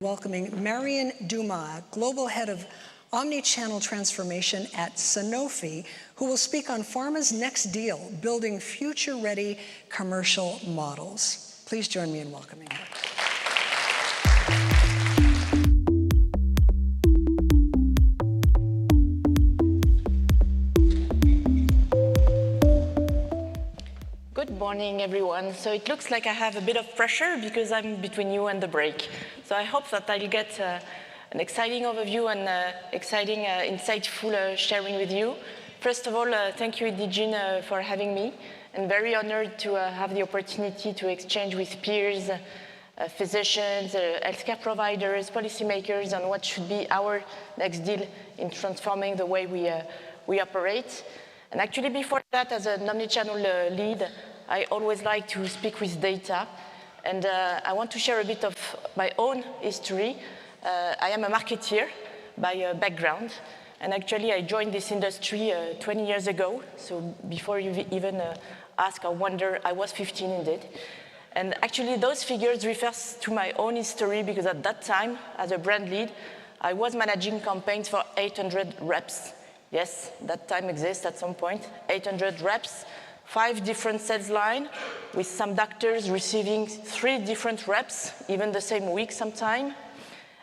Welcoming Marion Dumas, Global Head of Omnichannel Transformation at Sanofi, who will speak on Pharma's next deal, building future-ready commercial models. Please join me in welcoming her. Good morning, everyone. So it looks like I have a bit of pressure because I'm between you and the break. So I hope that I'll get an exciting overview and exciting, insightful sharing with you. First of all, thank you, Digine, for having me. I'm very honored to have the opportunity to exchange with peers, physicians, healthcare providers, policymakers on what should be our next deal in transforming the way we operate. And actually, before that, as an omnichannel lead, I always like to speak with data. And I want to share a bit of my own history. I am a marketeer by background. And actually, I joined this industry 20 years ago. So before you even ask or wonder, I was 15 indeed. And actually, those figures refer to my own history because at that time, as a brand lead, I was managing campaigns for 800 reps. Yes, that time exists at some point. 800 reps, 5 different sales lines, with some doctors receiving 3 different reps, even the same week sometime,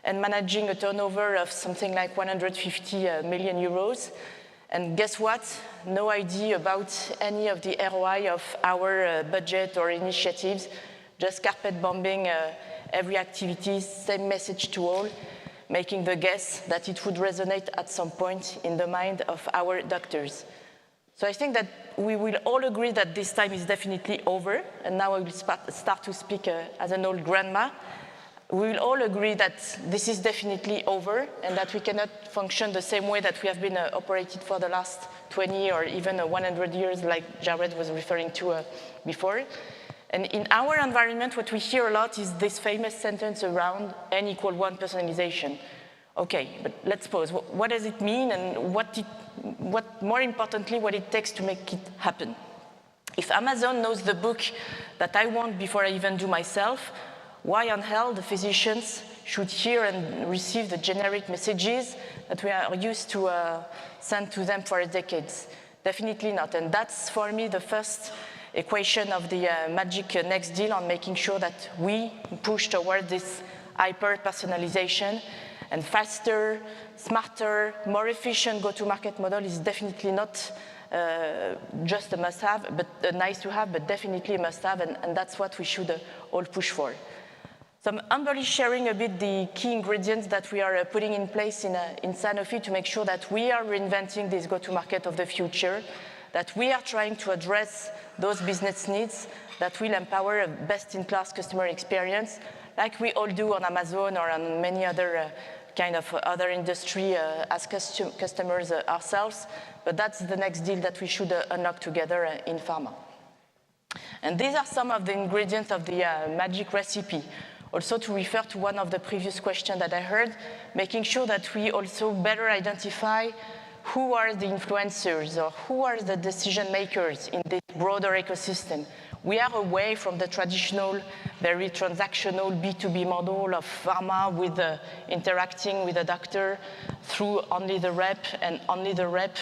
and managing a turnover of something like 150 million euros. And guess what? No idea about any of the ROI of our budget or initiatives, just carpet bombing every activity, same message to all, making the guess that it would resonate at some point in the mind of our doctors. So I think that we will all agree that this time is definitely over, and now I will start to speak as an old grandma. We will all agree that this is definitely over, and that we cannot function the same way that we have been operated for the last 20 or even 100 years, like Jared was referring to before. And in our environment, what we hear a lot is this famous sentence around N = 1 personalization. Okay, but let's pause. What does it mean, and what more importantly, what it takes to make it happen? If Amazon knows the book that I want before I even do myself, why on hell the physicians should hear and receive the generic messages that we are used to send to them for decades? Definitely not. And that's, for me, the first equation of the magic next deal on making sure that we push toward this hyper-personalization, and faster, smarter, more efficient go-to-market model is definitely not just a must-have, but nice to have, but definitely a must-have, and that's what we should all push for. So I'm humbly sharing a bit the key ingredients that we are putting in place in Sanofi to make sure that we are reinventing this go-to-market of the future, that we are trying to address those business needs that will empower a best-in-class customer experience, like we all do on Amazon or on many other kind of other industry as customers ourselves. But that's the next deal that we should unlock together in pharma. And these are some of the ingredients of the magic recipe. Also, to refer to one of the previous questions that I heard, making sure that we also better identify who are the influencers or who are the decision makers in this broader ecosystem. We are away from the traditional, very transactional B2B model of pharma with interacting with the doctor through only the rep, and only the rep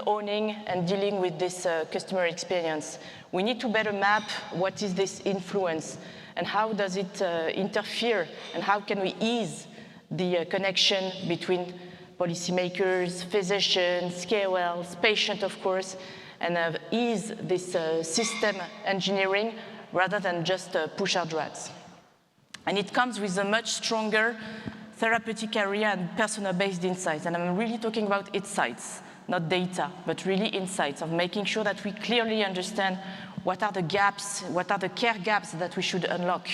owning and dealing with this customer experience. We need to better map what is this influence and how does it interfere, and how can we ease the connection between policymakers, physicians, KOLs, patients, of course, and ease this system engineering rather than just push our drugs. And it comes with a much stronger therapeutic area and personal-based insights. And I'm really talking about insights, not data, but really insights of making sure that we clearly understand what are the gaps, what are the care gaps that we should unlock,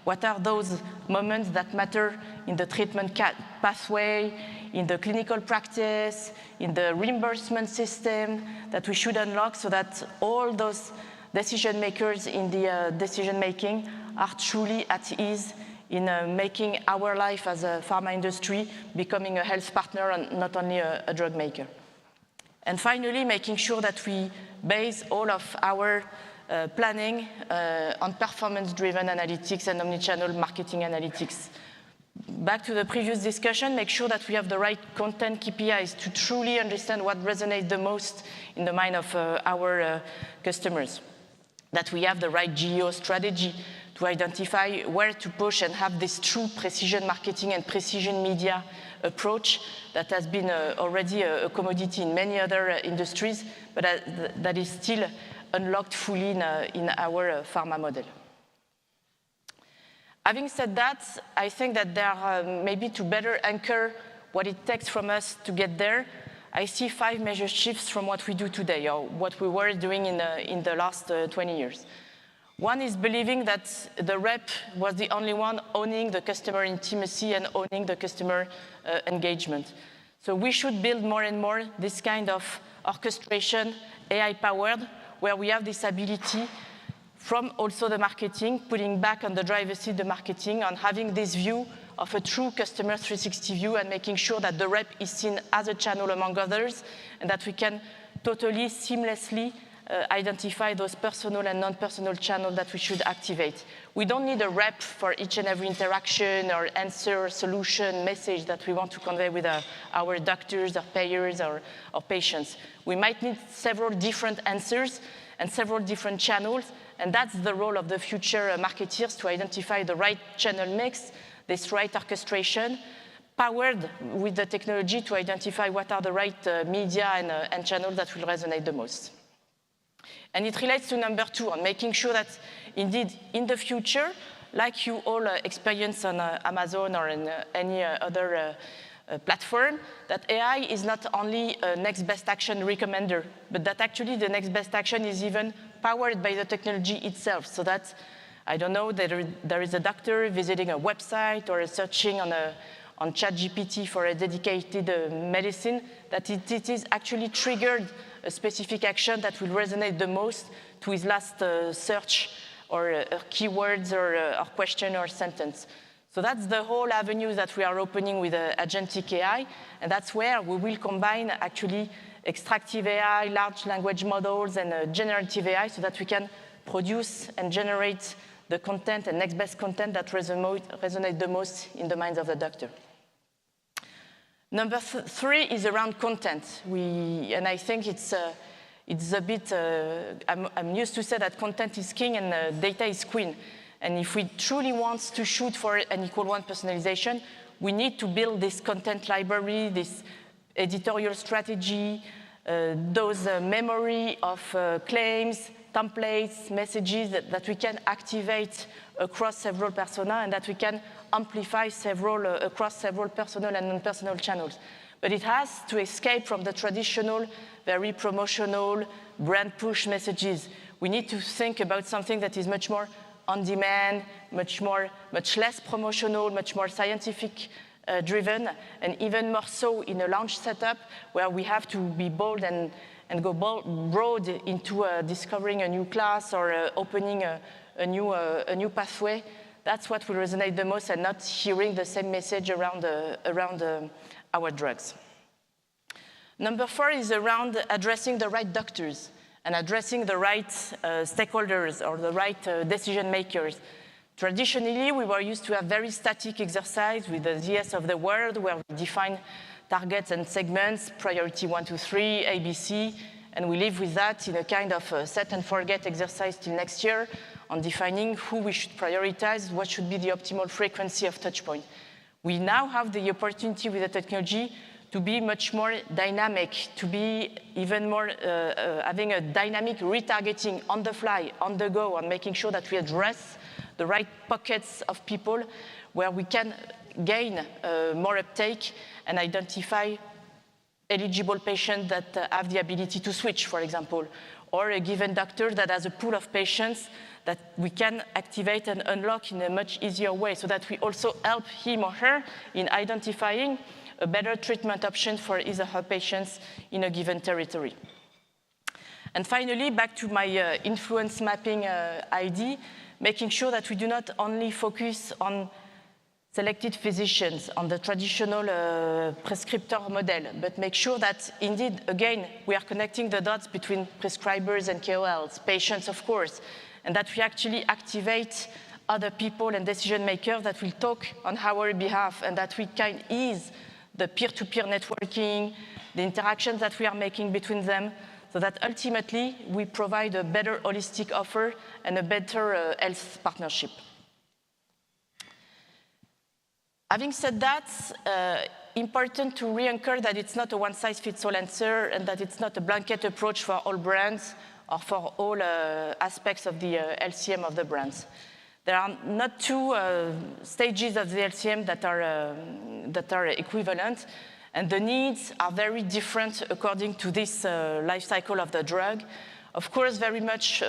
what are those moments that matter in the treatment pathway, in the clinical practice, in the reimbursement system that we should unlock, so that all those decision makers in the decision making are truly at ease in making our life as a pharma industry becoming a health partner and not only a drug maker. And finally, making sure that we base all of our planning on performance-driven analytics and omnichannel marketing analytics. back to the previous discussion, make sure that we have the right content KPIs to truly understand what resonates the most in the mind of our customers. That we have the right geo strategy to identify where to push and have this true precision marketing and precision media approach that has been already a commodity in many other industries, but that is still unlocked fully in our pharma model. Having said that, I think that there are maybe to better anchor what it takes from us to get there, I see 5 major shifts from what we do today or what we were doing in the last 20 years. One is believing that the rep was the only one owning the customer intimacy and owning the customer engagement. So we should build more and more this kind of orchestration, AI-powered, where we have this ability from also the marketing, putting back on the driver's seat the marketing, on having this view of a true customer 360 view and making sure that the rep is seen as a channel among others and that we can totally seamlessly identify those personal and non-personal channels that we should activate. We don't need a rep for each and every interaction or answer, solution, message that we want to convey with our doctors, our payers, or patients. We might need several different answers and several different channels, and that's the role of the future marketeers to identify the right channel mix, this right orchestration, powered with the technology to identify what are the right media and channels that will resonate the most. And it relates to number 2, on making sure that indeed in the future, like you all experience on Amazon or in any other platform, that AI is not only a next best action recommender, but that actually the next best action is even powered by the technology itself, so that, I don't know, there is a doctor visiting a website or searching on ChatGPT for a dedicated medicine, that it is actually triggered a specific action that will resonate the most to his last search or keywords or question or sentence. So that's the whole avenue that we are opening with agentic AI, and that's where we will combine actually extractive AI, large language models, and generative AI so that we can produce and generate the content and next best content that resonate the most in the minds of the doctor. Number 3 is around content. And I think it's a bit, I'm used to say that content is king and data is queen. And if we truly want to shoot for an equal one personalization, we need to build this content library, this editorial strategy, those memory of claims, templates, messages that we can activate across several persona and that we can amplify across several personal and non-personal channels. But it has to escape from the traditional, very promotional, brand push messages. We need to think about something that is much more on demand, much less promotional, much more scientific driven, and even more so in a launch setup where we have to be bold and go broad into discovering a new class or opening a new pathway. That's what will resonate the most, and not hearing the same message around our drugs. Number 4 is around addressing the right doctors and addressing the right stakeholders or the right decision makers. Traditionally, we were used to have very static exercise with the ZS of the world, where we define targets and segments, priority 1, 2, 3, ABC, and we live with that in a kind of set and forget exercise till next year on defining who we should prioritize, what should be the optimal frequency of touch point. We now have the opportunity with the technology to be much more dynamic, to be even more having a dynamic retargeting on the fly, on the go, and making sure that we address the right pockets of people where we can gain more uptake and identify eligible patients that have the ability to switch, for example, or a given doctor that has a pool of patients that we can activate and unlock in a much easier way, so that we also help him or her in identifying a better treatment option for his or her patients in a given territory. And finally, back to my influence mapping ID, making sure that we do not only focus on selected physicians, on the traditional prescriptor model, but make sure that indeed, again, we are connecting the dots between prescribers and KOLs, patients, of course, and that we actually activate other people and decision makers that will talk on our behalf, and that we can ease the peer-to-peer networking, the interactions that we are making between them, so that ultimately we provide a better holistic offer and a better health partnership. Having said that, important to re-anchor that it's not a one-size-fits-all answer and that it's not a blanket approach for all brands or for all aspects of the LCM of the brands. There are not two stages of the LCM that are equivalent, and the needs are very different according to this life cycle of the drug. Of course, very much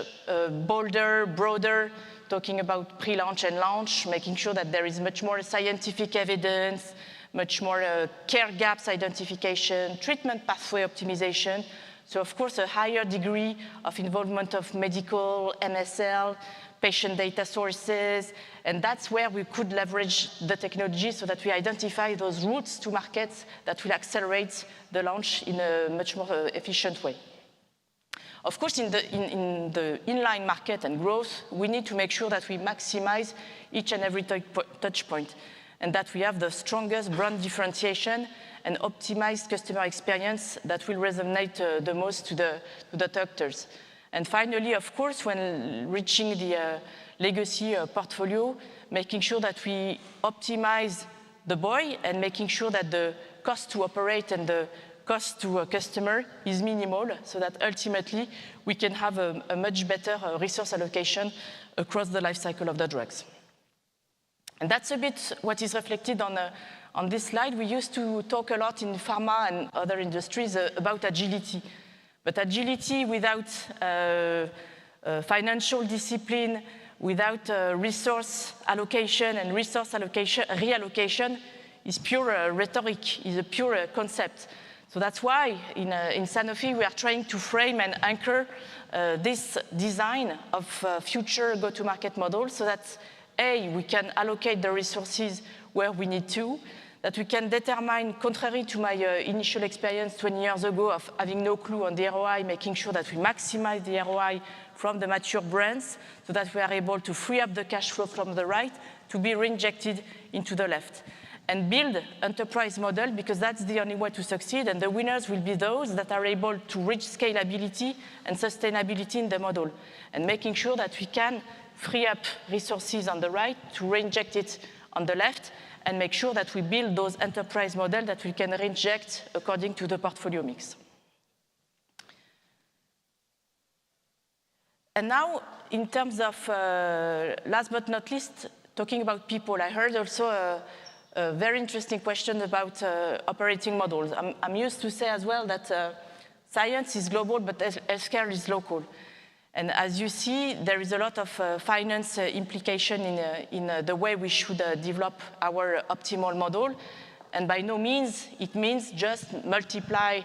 bolder, broader, talking about pre-launch and launch, making sure that there is much more scientific evidence, much more care gaps identification, treatment pathway optimization. So of course, a higher degree of involvement of medical, MSL, patient data sources, and that's where we could leverage the technology so that we identify those routes to markets that will accelerate the launch in a much more efficient way. Of course, in the inline market and growth, we need to make sure that we maximize each and every touch point, and that we have the strongest brand differentiation and optimized customer experience that will resonate the most to the doctors. And finally, of course, when reaching the legacy portfolio, making sure that we optimize the buy and making sure that the cost to operate and the cost to a customer is minimal, so that ultimately we can have a much better resource allocation across the life cycle of the drugs. And that's a bit what is reflected on this slide. We used to talk a lot in pharma and other industries about agility. But agility without financial discipline, without resource allocation and resource allocation, reallocation is pure rhetoric, is a pure concept. So that's why in Sanofi we are trying to frame and anchor this design of future go-to-market models so that A, we can allocate the resources where we need to, that we can determine, contrary to my initial experience 20 years ago of having no clue on the ROI, making sure that we maximize the ROI from the mature brands so that we are able to free up the cash flow from the right to be reinjected into the left. And build enterprise model, because that's the only way to succeed, and the winners will be those that are able to reach scalability and sustainability in the model, and making sure that we can free up resources on the right to reinject it on the left, and make sure that we build those enterprise models that we can reinject according to the portfolio mix. And now, in terms of, last but not least, talking about people, I heard also a very interesting question about operating models. I'm used to say as well that science is global, but healthcare is local. And as you see, there is a lot of finance implication in the way we should develop our optimal model. And by no means, it means just multiply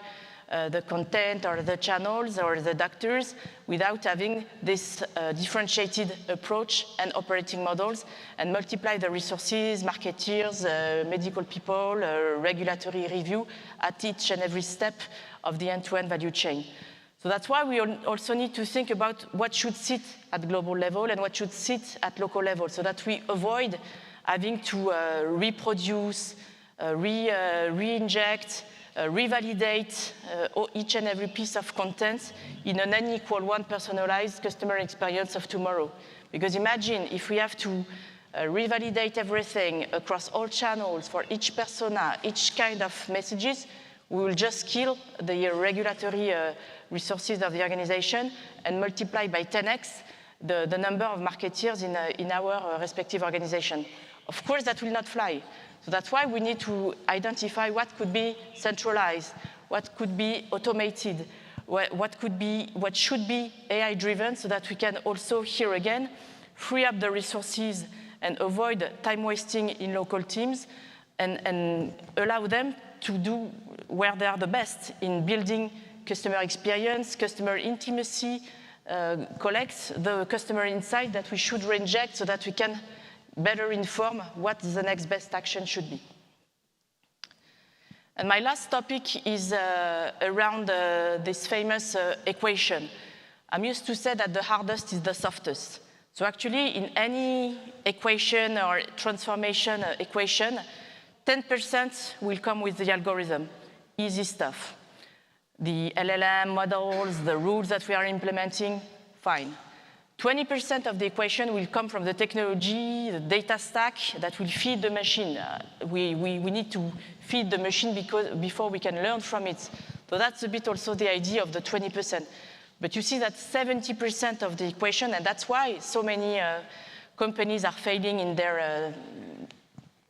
the content or the channels or the doctors without having this differentiated approach and operating models, and multiply the resources, marketeers, medical people, regulatory review at each and every step of the end-to-end value chain. So that's why we also need to think about what should sit at global level and what should sit at local level, so that we avoid having to reproduce, re-inject, revalidate each and every piece of content in an unequal, one personalized customer experience of tomorrow. Because imagine if we have to revalidate everything across all channels for each persona, each kind of messages, we will just kill the regulatory resources of the organization and multiply by 10x the number of marketeers in our respective organization. Of course, that will not fly. So that's why we need to identify what could be centralized, what could be automated, what should be AI-driven, so that we can also, here again, free up the resources and avoid time wasting in local teams, and allow them to do where they are the best in building customer experience, customer intimacy, collect the customer insight that we should reinject so that we can better inform what the next best action should be. And my last topic is around this famous equation. I'm used to say that the hardest is the softest. So actually, in any equation or transformation equation, 10% will come with the algorithm, easy stuff. The LLM models, the rules that we are implementing, fine. 20% of the equation will come from the technology, the data stack that will feed the machine. We need to feed the machine before we can learn from it. So that's a bit also the idea of the 20%. But you see that 70% of the equation, and that's why so many companies are failing in their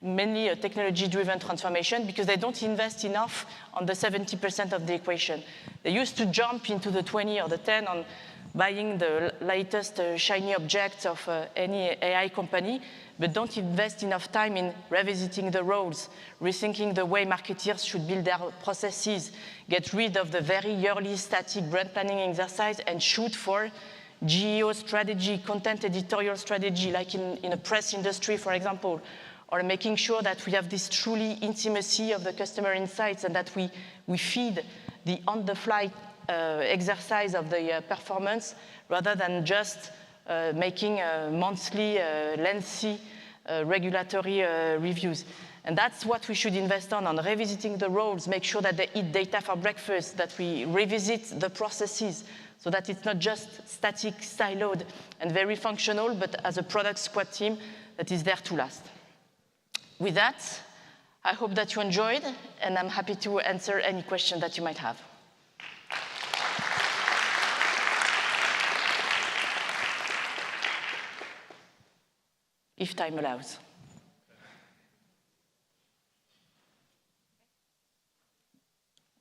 mainly a technology-driven transformation, because they don't invest enough on the 70% of the equation. They used to jump into the 20 or the 10 on buying the latest shiny objects of any AI company, but don't invest enough time in revisiting the roles, rethinking the way marketeers should build their processes, get rid of the very early static brand planning exercise and shoot for GEO strategy, content editorial strategy, like in a press industry, for example, or making sure that we have this truly intimacy of the customer insights and that we feed the on-the-fly exercise of the performance rather than just making monthly, lengthy regulatory reviews. And that's what we should invest on revisiting the roles, make sure that they eat data for breakfast, that we revisit the processes so that it's not just static, siloed, and very functional, but as a product squad team that is there to last. With that, I hope that you enjoyed, and I'm happy to answer any question that you might have. If time allows.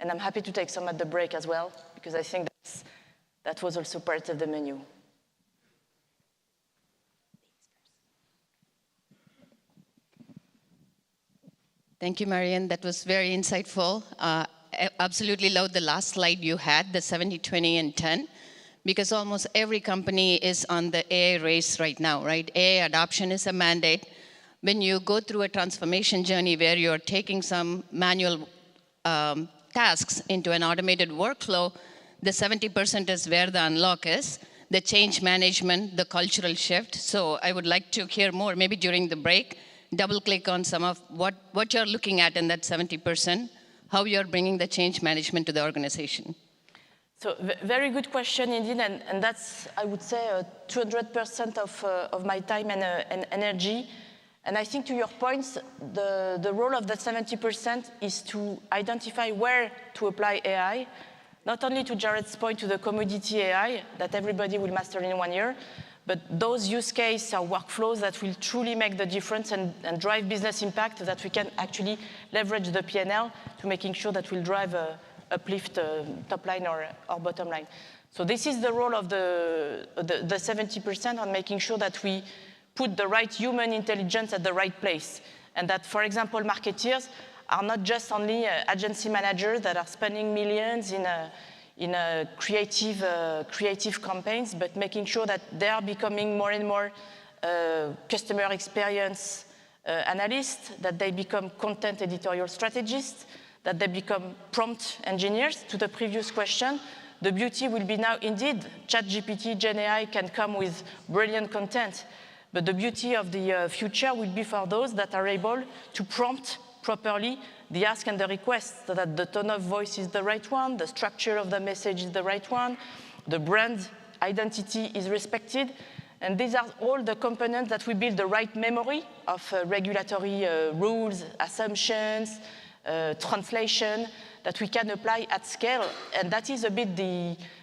And I'm happy to take some at the break as well, because I think that was also part of the menu. Thank you, Marianne. That was very insightful. I absolutely love the last slide you had, the 70, 20, and 10, because almost every company is on the AI race right now, right? AI adoption is a mandate. When you go through a transformation journey where you're taking some manual tasks into an automated workflow, the 70% is where the unlock is, the change management, the cultural shift. So I would like to hear more, maybe during the break, double click on some of what you're looking at in that 70%, how you're bringing the change management to the organization. So very good question indeed, and that's, I would say, 200% of my time and energy. And I think to your points, the role of that 70% is to identify where to apply AI, not only to Jared's point to the commodity AI that everybody will master in 1 year, but those use cases or workflows that will truly make the difference and drive business impact that we can actually leverage the P&L to making sure that we'll drive uplift top line or bottom line. So this is the role of the 70% on making sure that we put the right human intelligence at the right place. And that, for example, marketeers are not just only agency managers that are spending millions in creative campaigns, but making sure that they are becoming more and more customer experience analysts, that they become content editorial strategists, that they become prompt engineers. To the previous question, the beauty will be now indeed ChatGPT, GenAI can come with brilliant content, but the beauty of the future will be for those that are able to prompt properly the ask and the request, so that the tone of voice is the right one, the structure of the message is the right one, the brand identity is respected. And these are all the components that we build the right memory of regulatory rules, assumptions, translation that we can apply at scale. And that is a bit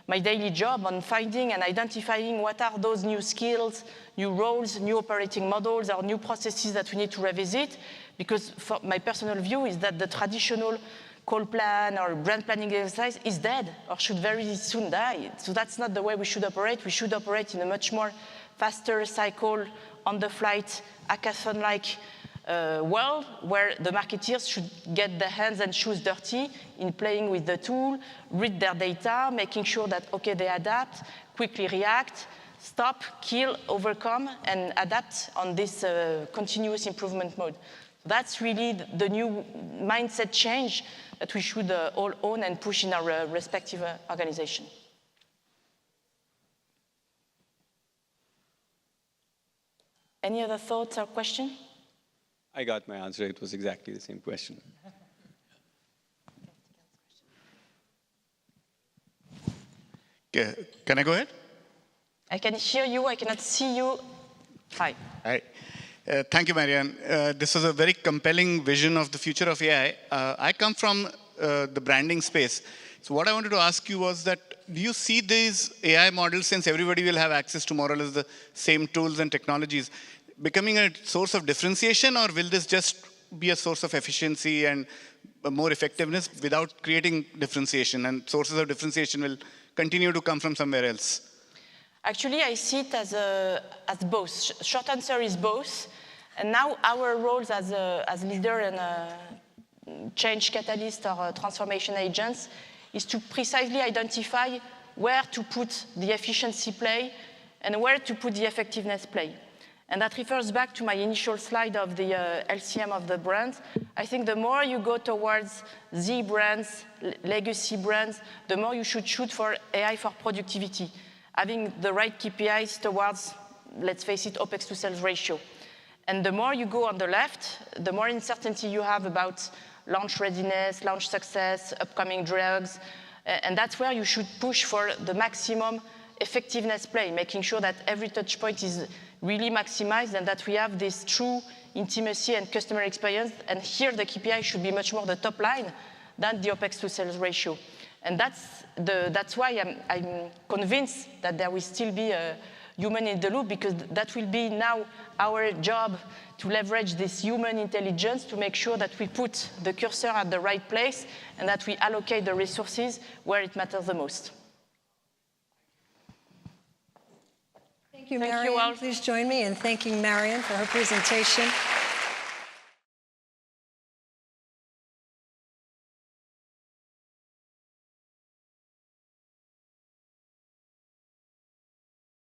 my daily job on finding and identifying what are those new skills, new roles, new operating models, or new processes that we need to revisit. Because my personal view is that the traditional call plan or brand planning exercise is dead or should very soon die. So that's not the way we should operate. We should operate in a much more faster cycle, on-the-flight, hackathon-like world where the marketeers should get their hands and shoes dirty in playing with the tool, read their data, making sure that, okay, they adapt, quickly react, stop, kill, overcome, and adapt on this continuous improvement mode. That's really the new mindset change that we should all own and push in our respective organization. Any other thoughts or questions? I got my answer. It was exactly the same question. Can I go ahead? I can hear you, I cannot see you. Hi. Hi. Thank you, Marianne. This was a very compelling vision of the future of AI. I come from the branding space. So what I wanted to ask you was that, do you see these AI models, since everybody will have access to more or less the same tools and technologies, becoming a source of differentiation, or will this just be a source of efficiency and more effectiveness without creating differentiation, and sources of differentiation will continue to come from somewhere else? Actually, I see it as both. Short answer is both. And now our roles as leader and change catalyst or transformation agents is to precisely identify where to put the efficiency play and where to put the effectiveness play. And that refers back to my initial slide of the LCM of the brands. I think the more you go towards Z brands, legacy brands, the more you should shoot for AI for productivity, having the right KPIs towards, let's face it, OPEX to sales ratio. And the more you go on the left, the more uncertainty you have about launch readiness, launch success, upcoming drugs. And that's where you should push for the maximum effectiveness play, making sure that every touch point is really maximized and that we have this true intimacy and customer experience. And here the KPI should be much more the top line than the OPEX to sales ratio. And that's why I'm convinced that there will still be a human in the loop, because that will be now our job to leverage this human intelligence to make sure that we put the cursor at the right place and that we allocate the resources where it matters the most. Thank you, Thank Marianne. you all. Please join me in thanking Marianne for her presentation.